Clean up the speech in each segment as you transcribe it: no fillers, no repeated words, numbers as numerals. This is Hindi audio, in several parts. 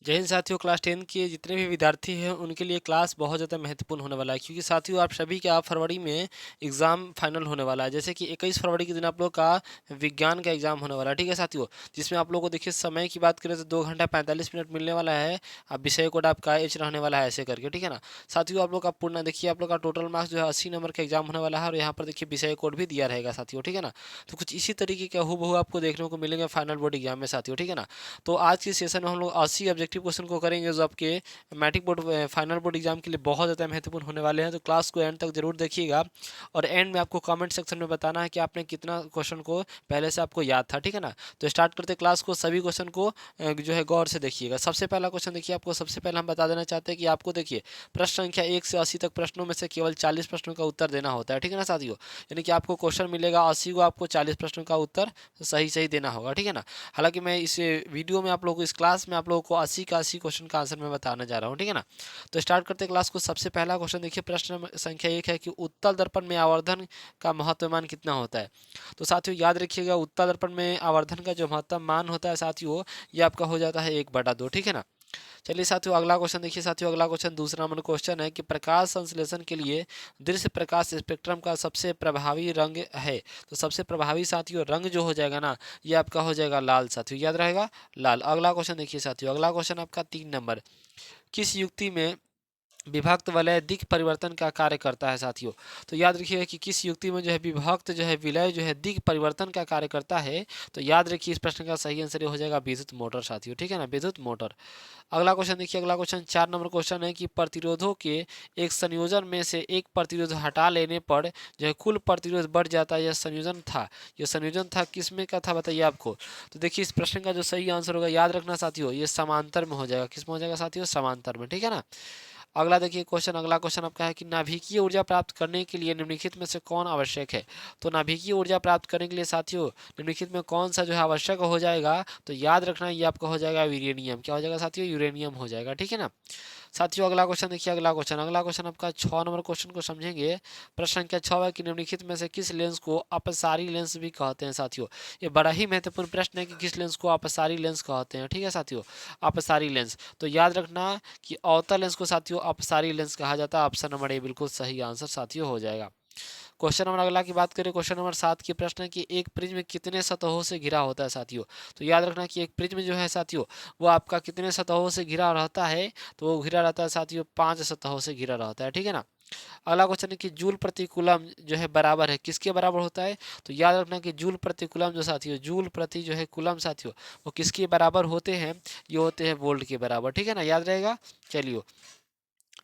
जय हिंद साथियों। क्लास 10 के जितने भी विद्यार्थी हैं उनके लिए क्लास बहुत ज़्यादा महत्वपूर्ण होने वाला है, क्योंकि साथियों आप सभी का फरवरी में एग्ज़ाम फाइनल होने वाला है। जैसे कि 21 फरवरी के दिन आप लोग का विज्ञान का एग्ज़ाम होने वाला है, ठीक है साथियों। जिसमें आप लोग को देखिए समय की बात करें तो 2 घंटा 45 मिनट मिलने वाला है। अब विषय कोड आपका एच रहने वाला है, ऐसे करके, ठीक है ना साथियों। आप लोग का पूर्ण देखिए, आप लोग का टोटल मार्क्स जो है 80 नंबर का एग्जाम होने वाला है, और यहाँ पर देखिए विषय कोड भी दिया रहेगा साथियों, ठीक है ना। तो कुछ इसी तरीके का हूबहू आपको देखने को मिलेंगे फाइनल बोर्ड एग्जाम में साथियों, ठीक है ना। तो आज के सेशन में हम लोग 80 ऑब्जेक्टिव क्वेश्चन को करेंगे, जो आपके matric board final board exam के लिए बहुत ज़्यादा महत्वपूर्ण होने वाले हैं। तो क्लास को एंड तक जरूर देखिएगा, और एंड में आपको कमेंट सेक्शन में बताना है कि आपने कितना क्वेश्चन को पहले से आपको याद था, ठीक है ना। तो स्टार्ट करते क्लास को, सभी क्वेश्चन को जो है गौर से देखिएगा। सबसे पहला क्वेश्चन देखिए, आपको सबसे पहले हम बता देना चाहते हैं कि आपको देखिए प्रश्न संख्या 1 से 80 तक प्रश्नों में से केवल 40 प्रश्नों का उत्तर देना होता है, ठीक है ना साथियों। यानी कि आपको क्वेश्चन मिलेगा 80 को, आपको 40 प्रश्नों का उत्तर सही सही देना होगा, ठीक है ना। हालांकि मैं इस वीडियो में आप लोगों को, इस क्लास में आप लोगों को 80 का 80 क्वेश्चन का आंसर मैं बताने जा रहा हूँ, ठीक है ना। तो स्टार्ट करते हैं क्लास को। सबसे पहला क्वेश्चन देखिए, प्रश्न संख्या 1 है कि उत्तल दर्पण में आवर्धन का महत्तम मान कितना होता है। तो साथियों याद रखिएगा, उत्तल दर्पण में आवर्धन का जो महत्तम मान होता है साथियों, ये आपका हो जाता है 1/2, ठीक है ना। चलिए साथियों अगला क्वेश्चन देखिए। साथियों अगला क्वेश्चन दूसरा नंबर क्वेश्चन है कि प्रकाश संश्लेषण के लिए दृश्य प्रकाश स्पेक्ट्रम का सबसे प्रभावी रंग है। तो सबसे प्रभावी साथियों रंग जो हो जाएगा ना, ये आपका हो जाएगा लाल साथियों, याद रहेगा लाल। अगला क्वेश्चन देखिए साथियों, अगला क्वेश्चन आपका 3 नंबर, किस युक्ति में विभक्त वलय दिक् परिवर्तन का कार्य करता है साथियों। तो याद रखिएगा कि किस युक्ति में जो है विभक्त जो है विलय जो है दिक् परिवर्तन का कार्य करता है। तो याद रखिए इस प्रश्न का सही आंसर हो जाएगा विद्युत मोटर साथियों, ठीक है ना, विद्युत मोटर। अगला क्वेश्चन देखिए, अगला क्वेश्चन 4 नंबर क्वेश्चन है कि प्रतिरोधों के एक संयोजन में से एक प्रतिरोध हटा लेने पर जो है कुल प्रतिरोध बढ़ जाता है। यह संयोजन था, यह संयोजन था किसमें का था बताइए आपको। तो देखिए इस प्रश्न का जो सही आंसर होगा, याद रखना साथियों, ये समांतर में हो जाएगा। किस में हो जाएगा साथियों, समांतर में, ठीक है ना। अगला देखिए क्वेश्चन, अगला क्वेश्चन आपका है कि नाभिकीय ऊर्जा प्राप्त करने के लिए निम्नलिखित में से कौन आवश्यक है। तो नाभिकीय ऊर्जा प्राप्त करने के लिए साथियों निम्नलिखित में कौन सा जो है आवश्यक हो जाएगा। तो याद रखना ये आपका हो जाएगा यूरेनियम। क्या हो जाएगा साथियों, यूरेनियम हो जाएगा, ठीक है ना। साथियों अगला क्वेश्चन देखिए, अगला क्वेश्चन, अगला क्वेश्चन आपका 6 नंबर क्वेश्चन को समझेंगे। प्रश्न संख्या 6 है कि निम्नलिखित में से किस लेंस को अपसारी लेंस भी कहते हैं साथियों। ये बड़ा ही महत्वपूर्ण प्रश्न है कि किस लेंस को अपसारी लेंस कहते हैं, ठीक है साथियों, अपसारी लेंस। तो याद रखना कि अवतल लेंस को साथियों अपसारी लेंस कहा जाता है। ऑप्शन नंबर ए बिल्कुल सही आंसर साथियों हो जाएगा। क्वेश्चन नंबर अगला की बात करें, क्वेश्चन नंबर 7 की प्रश्न है कि एक प्रिज्म कितने सतहों से घिरा होता है साथियों। तो याद रखना कि एक प्रिज्म जो है साथियों, वो आपका कितने सतहों से घिरा रहता है। तो वो घिरा रहता है साथियों 5 सतहों से घिरा रहता है, ठीक है ना। अगला क्वेश्चन है कि जूल प्रति कूलम जो है बराबर है किसके बराबर होता है। तो याद रखना कि जूल प्रति कूलम जो साथियों, जूल प्रति जो है कूलम साथियों, वो किसके बराबर होते हैं, ये होते हैं वोल्ट के बराबर, ठीक है ना, याद रहेगा। चलिए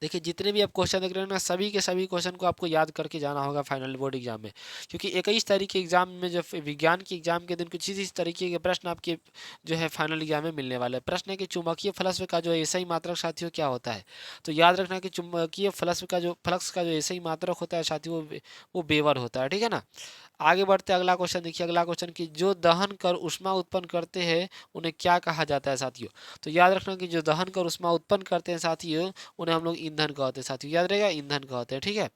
देखिए जितने भी आप क्वेश्चन देख रहे हैं ना, सभी के सभी क्वेश्चन को आपको याद करके जाना होगा फाइनल बोर्ड एग्जाम में, क्योंकि 21 तारीख के एग्जाम में जो विज्ञान के एग्जाम के दिन कुछ इस तरीके के प्रश्न आपके जो है फाइनल एग्जाम में मिलने वाले हैं। प्रश्न है कि चुंबकीय फ्लक्स का जो एसआई मात्रक साथियों क्या होता है। तो याद रखना कि चुंबकीय फ्लक्स का जो एसआई मात्रक होता है साथियों, वो वेबर होता है, ठीक है ना। आगे बढ़ते अगला क्वेश्चन देखिए, अगला क्वेश्चन कि जो दहन कर उष्मा उत्पन्न करते हैं उन्हें क्या कहा जाता है साथियों। तो याद रखना कि जो दहन कर उष्मा उत्पन्न करते हैं साथियों, उन्हें हम लोग ईंधन कहते हैं साथियों, याद रहेगा, ईंधन कहते हैं, ठीक है।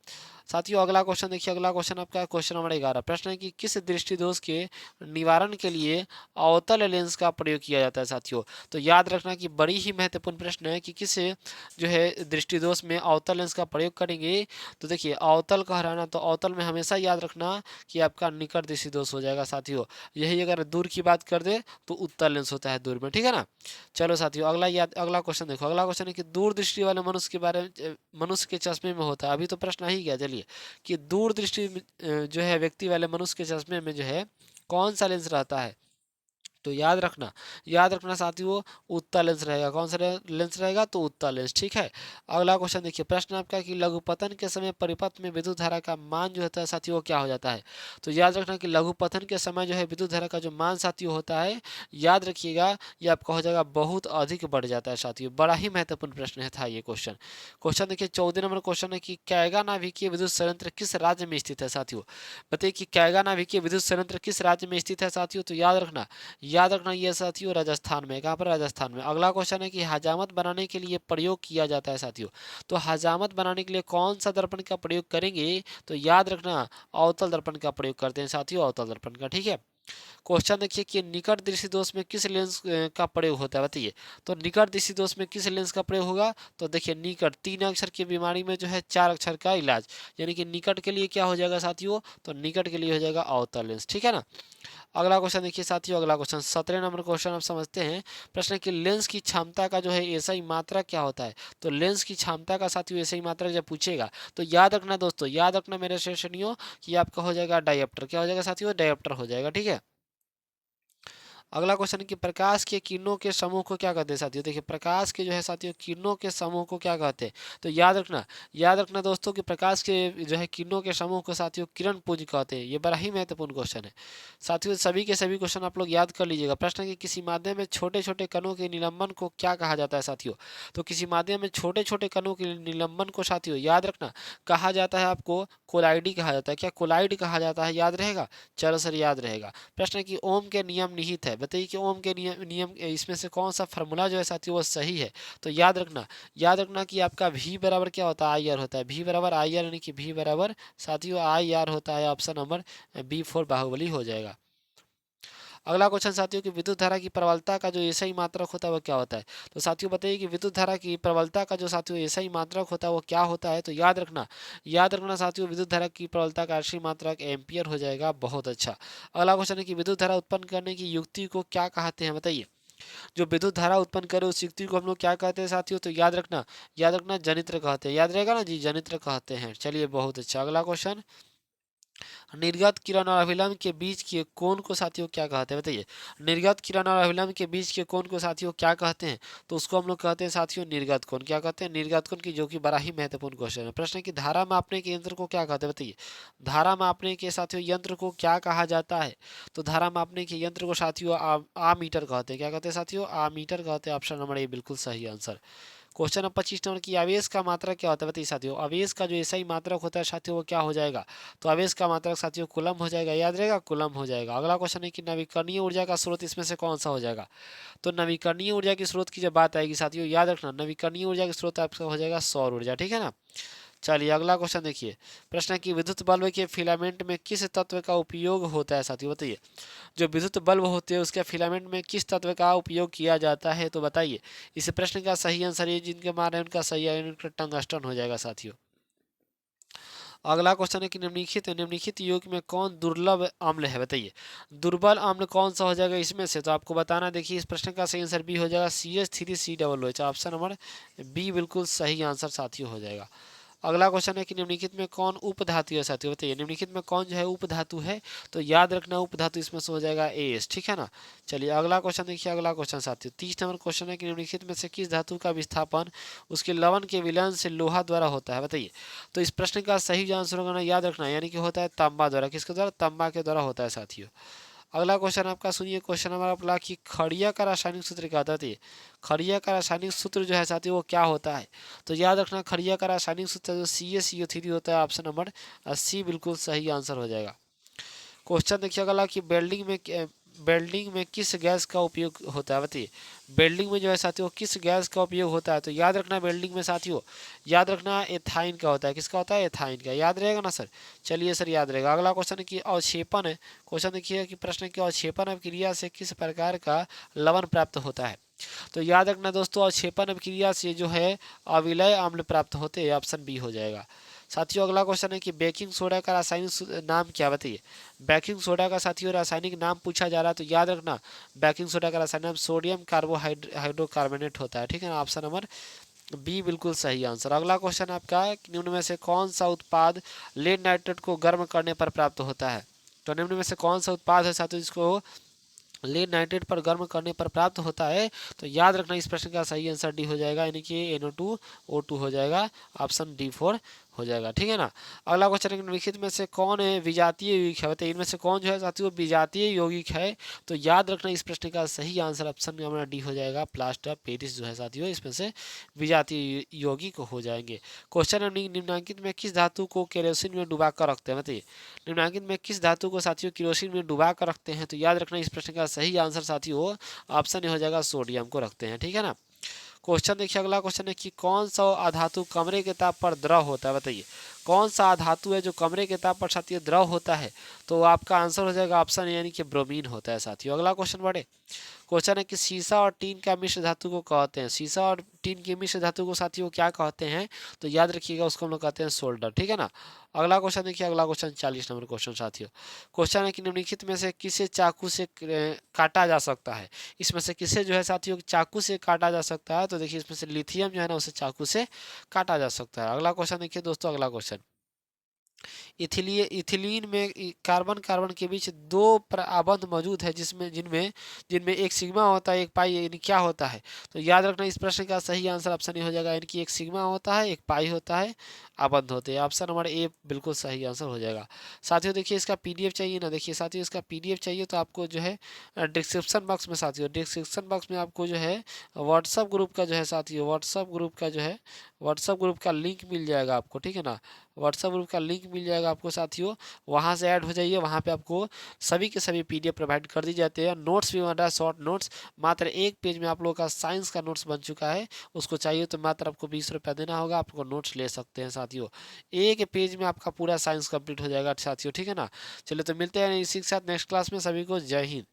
साथियों अगला क्वेश्चन देखिए, अगला क्वेश्चन आपका क्वेश्चन नंबर 11। प्रश्न है कि किस दृष्टि दोष के निवारण के लिए अवतल लेंस का प्रयोग किया जाता है साथियों। तो याद रखना कि बड़ी ही महत्वपूर्ण प्रश्न है कि किस जो है दृष्टि दोष में अवतल लेंस का प्रयोग करेंगे। तो देखिए अवतल कह रहा है ना, तो अवतल में हमेशा याद रखना कि आपका निकट दृष्टि दोष हो जाएगा साथियों। यही अगर दूर की बात कर दे तो उत्तल लेंस होता है दूर में, ठीक है ना। चलो साथियों अगला क्वेश्चन देखो, अगला क्वेश्चन है कि दूरदृष्टि वाले मनुष्य के बारे में, मनुष्य के चश्मे में होता है। अभी तो प्रश्न आ ही गया, चलिए कि दूरदृष्टि जो है व्यक्ति वाले मनुष्य के चश्मे में जो है कौन सा लेंस रहता है। तो याद रखना साथियों, उत्तल लेंस रहेगा। कौन सा लेंस रहेगा, तो उत्तल लेंस, ठीक है। अगला क्वेश्चन देखिए, प्रश्न आपका कि लघुपतन के समय परिपथ में विद्युत धारा का मान जो होता है साथियों, वो क्या हो जाता है। तो याद रखना कि लघुपतन के समय जो है विद्युत धारा का जो मान साथियों होता है, याद रखिएगा, ये आपका हो जाएगा बहुत अधिक बढ़ जाता है साथियों। बड़ा ही महत्वपूर्ण प्रश्न था ये क्वेश्चन। क्वेश्चन देखिए 14 नंबर क्वेश्चन है कि कैगा नाभिकीय विद्युत संयंत्र किस राज्य में स्थित है साथियों। बताइए कि कैगा नाभिकीय विद्युत संयंत्र किस राज्य में स्थित है साथियों। तो याद रखना ये साथियों राजस्थान में। कहाँ पर, राजस्थान में। अगला क्वेश्चन है कि हजामत बनाने के लिए प्रयोग किया जाता है साथियों। तो हजामत बनाने के लिए कौन सा दर्पण का प्रयोग करेंगे। तो याद रखना अवतल दर्पण का प्रयोग करते हैं साथियों, अवतल दर्पण का, ठीक है। क्वेश्चन देखिए कि निकट दृष्टि दोष में किस लेंस का प्रयोग होता है, बताइए। तो निकट दृष्टि दोष में किस लेंस का प्रयोग होगा, तो देखिए निकट 3 अक्षर की बीमारी में जो है 4 अक्षर का इलाज, यानी कि निकट के लिए क्या हो जाएगा साथियों, तो निकट के लिए हो जाएगा अवतल लेंस, ठीक है ना। अगला क्वेश्चन देखिए साथियों, अगला क्वेश्चन 17 नंबर क्वेश्चन आप समझते हैं। प्रश्न है कि लेंस की क्षमता का जो है एसआई मात्रक क्या होता है। तो लेंस की क्षमता का साथियों एसआई मात्रक जब पूछेगा तो याद रखना दोस्तों, याद रखना मेरे श्रेणियों कि आपका हो जाएगा डायप्टर, क्या हो जाएगा साथियों, डायप्टर हो जाएगा, ठीक है। अगला क्वेश्चन है कि प्रकाश के किरणों के समूह को क्या कहते हैं साथियों। देखिए प्रकाश के जो है साथियों किरणों के समूह को क्या कहते हैं, तो याद रखना दोस्तों कि प्रकाश के जो है किरणों के समूह को साथियों किरण पुंज कहते हैं। ये बड़ा ही महत्वपूर्ण क्वेश्चन है साथियों, सभी के सभी क्वेश्चन आप लोग याद कर लीजिएगा। प्रश्न है कि किसी माध्यम में छोटे छोटे कणों के निलंबन को क्या कहा जाता है साथियों। तो किसी माध्यम में छोटे छोटे कणों के निलंबन को साथियों याद रखना कहा जाता है आपको कोलाइडी कहा जाता है। क्या कोलाइड कहा जाता है, याद रहेगा, चलो सर याद रहेगा। प्रश्न है कि ओम के नियम निहित है, बताइए कि ओम के नियम इसमें से कौन सा फार्मूला जो है साथियों वो सही है। तो याद रखना कि आपका वी बराबर क्या होता है, आई आर होता है। वी बराबर आई आर यानी कि वी बराबर साथियों आई आर होता है। ऑप्शन नंबर बी 4 बाहुबली हो जाएगा। अगला क्वेश्चन साथियों कि विद्युत धारा की प्रबलता का जो एसआई मात्रक होता है वो क्या होता है। तो साथियों बताइए कि विद्युत धारा की प्रबलता का जो साथियों एसआई मात्रक होता है वो क्या होता है। तो याद रखना साथियों विद्युत धारा की प्रबलता का एसआई मात्रक एम्पियर हो जाएगा। बहुत अच्छा। अगला क्वेश्चन है कि विद्युत धारा उत्पन्न करने की युक्ति को क्या कहते हैं, बताइए। जो विद्युत धारा उत्पन्न करे उस युक्ति को हम लोग क्या कहते हैं साथियों। तो याद रखना जनित्र कहते हैं, याद रहेगा ना जी, जनित्र कहते हैं। चलिए बहुत अच्छा। अगला क्वेश्चन, निर्गत किरण और अभिलंब के बीच के कोण को साथियों क्या कहते हैं, बताइए। निर्गत किरण और अभिलंब के बीच के कोण को साथियों क्या कहते हैं। तो उसको हम लोग कहते हैं साथियों निर्गत कोण, क्या कहते हैं, निर्गत कोण की, जो कि बड़ा ही महत्वपूर्ण क्वेश्चन है। प्रश्न है कि धारा मापने के यंत्र को क्या कहते हैं, बताइए। धारा मापने के साथियों यंत्र को क्या कहा जाता है। तो धारा मापने के यंत्र को साथियों आमीटर कहते हैं। क्या कहते हैं साथियों, आमीटर कहते हैं। ऑप्शन नंबर ए बिल्कुल सही आंसर। क्वेश्चन नंबर 25 नंबर की आवेश का मात्रक क्या होता है, बताइए साथियों। आवेश का जो एसआई मात्रक होता है साथियों वो क्या हो जाएगा। तो आवेश का मात्रक साथियों कूलम हो जाएगा, याद रहेगा, कूलम हो जाएगा। अगला क्वेश्चन है कि नवीकरणीय ऊर्जा का स्रोत इसमें से कौन सा हो जाएगा। तो नवीकरणीय ऊर्जा के स्रोत की जब बात आएगी साथियों याद रखना नवीकरणीय ऊर्जा के स्रोत आपका हो जाएगा सौर ऊर्जा, ठीक है ना। चलिए अगला क्वेश्चन देखिए। प्रश्न है कि विद्युत बल्ब के फिलामेंट में किस तत्व का उपयोग होता है साथियों, बताइए। जो विद्युत बल्ब होते हैं उसके फिलामेंट में किस तत्व का उपयोग किया जाता है, तो बताइए। इस प्रश्न का सही आंसर ये जिनके मान है उनका सही है, उनका टंगस्टन हो जाएगा साथियों। अगला क्वेश्चन है कि निम्नलिखित योग में कौन दुर्लभ अम्ल है, बताइए। दुर्बल अम्ल कौन सा हो जाएगा इसमें से, तो आपको बताना। देखिए इस प्रश्न का सही आंसर बी हो जाएगा CH3COOH। ऑप्शन नंबर बी बिल्कुल सही आंसर साथियों हो जाएगा। अगला क्वेश्चन है कि निम्नलिखित में कौन उपधातु है साथियों, बताइए। निम्नलिखित में कौन जो है उपधातु है, तो याद रखना उपधातु इसमें से हो जाएगा एस, ठीक है ना। चलिए अगला क्वेश्चन देखिए। अगला क्वेश्चन साथियों 30 नंबर क्वेश्चन है कि निम्नलिखित में से किस धातु का विस्थापन उसके लवण के विलयन से लोहा द्वारा होता है, बताइए। तो इस प्रश्न का सही आंसर होगा याद रखना, यानी कि होता है तांबा द्वारा। किसके द्वारा, तांबा के द्वारा होता है साथियों। अगला क्वेश्चन आपका सुनिए। क्वेश्चन नंबर आपका कि खड़िया का रासायनिक सूत्र क्या होता है। खड़िया का रासायनिक सूत्र जो है साथियों वो क्या होता है। तो याद रखना खड़िया का रासायनिक सूत्र जो CaCO3 होता है। ऑप्शन नंबर सी बिल्कुल सही आंसर हो जाएगा। क्वेश्चन देखिए अगला कि वेल्डिंग में किस गैस का उपयोग होता है, बताइए। वेल्डिंग में जो है साथियों किस गैस का उपयोग होता है। तो याद रखना वेल्डिंग में साथियों याद रखना एथाइन का होता है। किसका होता है, एथाइन का, याद रहेगा ना सर। चलिए सर याद रहेगा। अगला क्वेश्चन है कि अवक्षेपण है। क्वेश्चन देखिए कि प्रश्न है कि अवक्षेपण क्रिया से किस प्रकार का लवण प्राप्त होता है। तो याद रखना दोस्तों अवक्षेपण क्रिया से जो है अविलय अम्ल प्राप्त होते हैं। ऑप्शन बी हो जाएगा साथियों। अगला क्वेश्चन है कि बेकिंग सोडा का रासायनिक नाम क्या, बताइए। बेकिंग सोडा का साथियों रासायनिक नाम पूछा जा रहा है तो याद रखना बेकिंग सोडा का रासायनिक नाम सोडियम हाइड्रोकार्बोनेट होता है, ठीक है ना। ऑप्शन नंबर बी बिल्कुल सही आंसर। अगला क्वेश्चन आपका निम्न में से कौन सा उत्पाद लेड नाइट्रेट को गर्म करने पर प्राप्त होता है। तो निम्न में से कौन सा उत्पाद है साथियों जिसको लेड नाइट्रेट पर गर्म करने पर प्राप्त होता है। तो याद रखना इस प्रश्न का सही आंसर डी हो जाएगा, यानी कि NO2O2 हो जाएगा। ऑप्शन D4 हो जाएगा, ठीक है ना। अगला क्वेश्चन निम्नलिखित में से कौन है विजातीय यौगिक है, बताइए। इनमें से कौन जो है साथियों विजातीय यौगिक है। तो याद रखना इस प्रश्न का सही आंसर ऑप्शन नंबर डी हो जाएगा। प्लास्टर पेरिस जो है साथियों इसमें से विजातीय यौगिक हो जाएंगे। क्वेश्चन निम्नांकित में किस धातु को केरोसिन में डुबा कर रखते हैं, बताइए। निम्नांकित में किस धातु को साथियों केरोसिन में डुबा कर रखते हैं। तो याद रखना इस प्रश्न का सही आंसर साथियों ऑप्शन हो जाएगा सोडियम को रखते हैं, ठीक है ना। क्वेश्चन देखिए अगला क्वेश्चन है कि कौन सा अधातु कमरे के ताप पर द्रव होता है, बताइए। कौन सा धातु है जो कमरे के ताप पर साथियों द्रव होता है? तो आपका आंसर हो जाएगा ऑप्शन यानी कि ब्रोमीन होता है साथियों। अगला क्वेश्चन बढ़े। क्वेश्चन है कि सीसा और टीन का मिश्र धातु को कहते हैं। सीसा और टीन की मिश्र धातु को साथियों क्या कहते हैं? तो याद रखिएगा उसको हम लोग कहते हैं सोल्डर, ठीक है ना। अगला क्वेश्चन देखिए, अगला क्वेश्चन 40 नंबर क्वेश्चन साथियों। क्वेश्चन है कि निम्नलिखित में से किसे चाकू से काटा जा सकता है? इसमें से किसे जो है साथियों चाकू से काटा जा सकता है? तो देखिए इसमें से लिथियम जो है ना उसे चाकू से काटा जा सकता है। अगला क्वेश्चन देखिए दोस्तों, अगला क्वेश्चन, इथिलीन में कार्बन कार्बन के बीच दो आबंध मौजूद है जिसमें जिनमें जिनमें एक सिग्मा होता है एक पाई, यानी क्या होता है? तो याद रखना इस प्रश्न का सही आंसर ऑप्शन ही हो जाएगा, यानी कि एक सिग्मा होता है एक पाई होता है, आबंध होते हैं। ऑप्शन नंबर ए बिल्कुल सही आंसर हो जाएगा। साथियों देखिए इसका पीडीएफ चाहिए ना, देखिए साथियों इसका पीडीएफ चाहिए तो आपको जो है डिस्क्रिप्शन बॉक्स में साथियों, डिस्क्रिप्शन बॉक्स में आपको जो है व्हाट्सअप ग्रुप का जो है साथियों, व्हाट्सअप ग्रुप का जो है व्हाट्सअप ग्रुप का लिंक मिल जाएगा आपको, ठीक है ना। व्हाट्सअप ग्रुप का लिंक मिल जाएगा आपको साथियों, वहाँ से ऐड हो जाइए। वहाँ पे आपको सभी के सभी पीडीएफ प्रोवाइड कर दी जाते हैं। नोट्स भी बन रहा है, शॉर्ट नोट्स, मात्र एक पेज में आप लोगों का साइंस का नोट्स बन चुका है। उसको चाहिए तो मात्र आपको 20 रुपया देना होगा, आपको नोट्स ले सकते हैं साथियों। एक पेज में आपका पूरा साइंस कंप्लीट हो जाएगा साथियों, ठीक है ना। चलिए तो मिलते हैं इसी के साथ नेक्स्ट क्लास में। सभी को जय हिंद।